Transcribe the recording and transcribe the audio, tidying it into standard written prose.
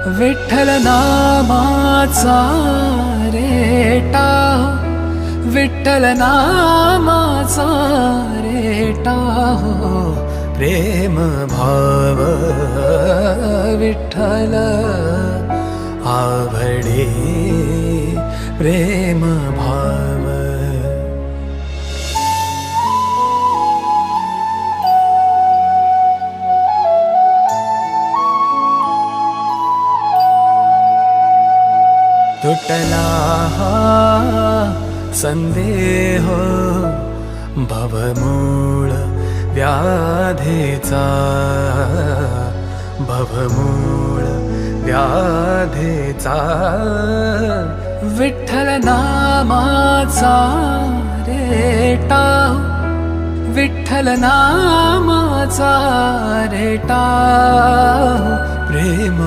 विठ्ठल नामाचा रेटा, विठ्ठल नामाचा रेटा हो, प्रेम भाव विठ्ठल आवडे, प्रेम भाव. तुटला हा संदेह भवमूळ व्याधेचा, भवमूळ व्याधेचा. विठ्ठल नामाचा रेटा, विठ्ठल नामाचा रेटा प्रेम